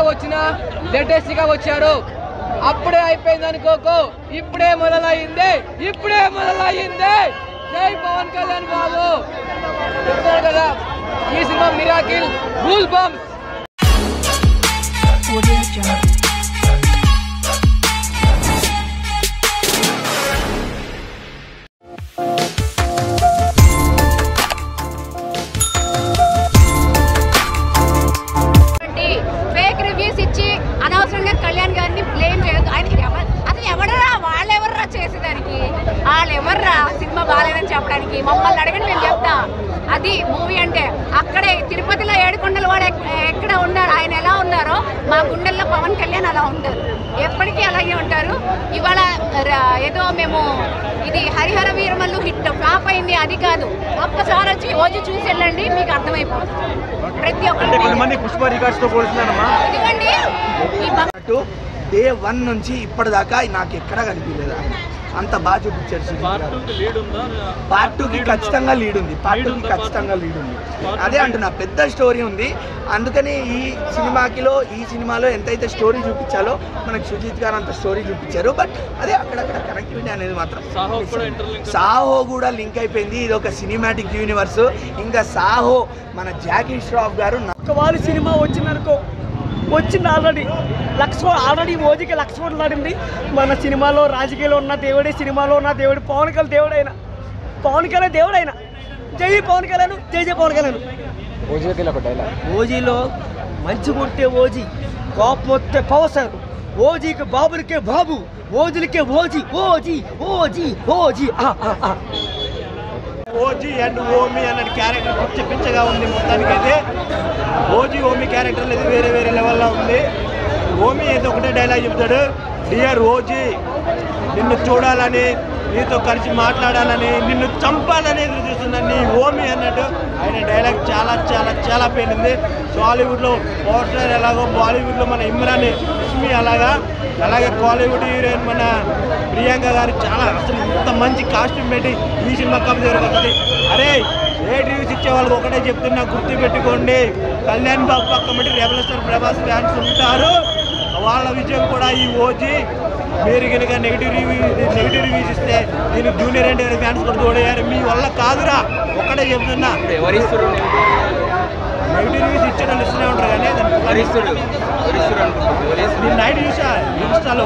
వచ్చిన లేటెస్ట్ గా వచ్చారు. అప్పుడే అయిపోయింది అనుకోకు, ఇప్పుడే మొదలైంది. జై పవన్ కళ్యాణ్ బాబు. చెప్తారు కదా ఈ cinema miracle, goose bumps. Fake reviews ఇచ్చి అనవసరంగా కళ్యాణ్ గారిని బ్లేమ్ చేయొద్దు. ఆయన అసలు ఎవడరా, వాళ్ళెవర్రా చేసేదానికి, వాళ్ళెవర్రా సినిమా బాగాలేదని చెప్పడానికి. మమ్మల్ని అడగండి, మేము చెప్తా. అది మూవీ అంటే. అక్కడే తిరుపతిలో ఏడుకొండల వాడు ఎక్కడ ఉన్నారు, ఆయన ఎలా ఉన్నారో మా గుండెల్లో పవన్ కళ్యాణ్ అలా ఉంటారు, ఎప్పటికీ అలాగే ఉంటారు. ఇవాళ ఏదో మేము ఇది హరిహర వీరమల్లు హిట్ ఫ్లాప్ అయింది అది కాదు, ఒక్కసారి వచ్చి రోజు చూసి వెళ్ళండి, మీకు అర్థమైపోతుంది. ప్రతి ఒక్కరు డే 1 నుంచి ఇప్పటిదాకా నాకు ఎక్కడా కనిపించలేదు. అంత బాగా చూపించారు. పార్ట్ 2కి ఖచ్చితంగా లీడ్ ఉంది. అదే అంటున్నా, పెద్ద స్టోరీ ఉంది. అందుకని ఈ సినిమాలో ఎంతైతే స్టోరీ చూపించాలో మనకు సుజిత్ గారు అంత స్టోరీ చూపించారు. బట్ అదే అక్కడక్కడ కనెక్టివిటీ అనేది మాత్రం సాహో కూడా లింక్ అయిపోయింది. ఇది ఒక సినిమాటిక్ యూనివర్స్. ఇంకా సాహో మన జాకీ ష్రాఫ్ గారు వాళ్ళు సినిమా వచ్చింది ఆల్రెడీ ఓజీకి 1,00,000 కోట్లు ఆడింది. మన సినిమాలో రాజకీయాల్లో ఉన్న దేవుడే, సినిమాలో ఉన్న దేవుడు పవన్ కళ్యాణ్ దేవుడైనా జై పవన్ కళ్యాణ్, జై పవన్ కళ్యాణ్. ఓజీలో మంచి కొట్టే ఓజీ, కోపం వస్తే పవర్ సార్. ఓజీకి బాబులకే బాబు, ఓజీలకే ఓజీ. ఓజీ అండ్ ఓమి అన్నది క్యారెక్టర్ పిచ్చగా ఉంది. మొత్తానికి అయితే ఓమి క్యారెక్టర్ అనేది వేరే లెవెల్లో ఉంది. ఓమి అయితే ఒకటే డైలాగ్ చెప్తాడు, డియర్ ఓజీ, నిన్ను చూడాలని, నీతో కలిసి మాట్లాడాలని, నిన్ను చంపాలని ఎదురు చూస్తున్నాను నీ ఓమి అన్నట్టు ఆయన డైలాగ్ చాలా పేలింది. హాలీవుడ్లో పవర్ స్టార్ ఎలాగో బాలీవుడ్లో మన ఇమ్రాన్ హష్మీ అలాగే కాలీవుడ్ హీరోయిన్ మన ప్రియాంక గారు చాలా అసలు ఇంత మంచి కాస్ట్యూమ్ పెట్టి ఈ సినిమా కప్ జరుగుతుంది. అరే రివ్యూస్ ఇచ్చే వాళ్ళకి ఒకటే చెప్తున్నా, గుర్తుపెట్టుకోండి, Kalyan Babu పక్కబట్టి rebel star Prabhas fans ఉంటారు. వాళ్ళ విజయం కూడా ఈ ఓజీ. మీరు కనుక నెగిటివ్ రివ్యూస్ ఇస్తే నేను జూనియర్ ఎన్టీఆర్ ఫ్యాన్స్ కూడా తోడయ్యారు. మీ వల్ల కాదురా, ఒకటే చెప్తున్నా. నెగిటివ్ రివ్యూస్ ఇచ్చిన ఇస్తూనే ఉంటారు కానీ నేను నైట్ చూసా ఇన్స్టాలో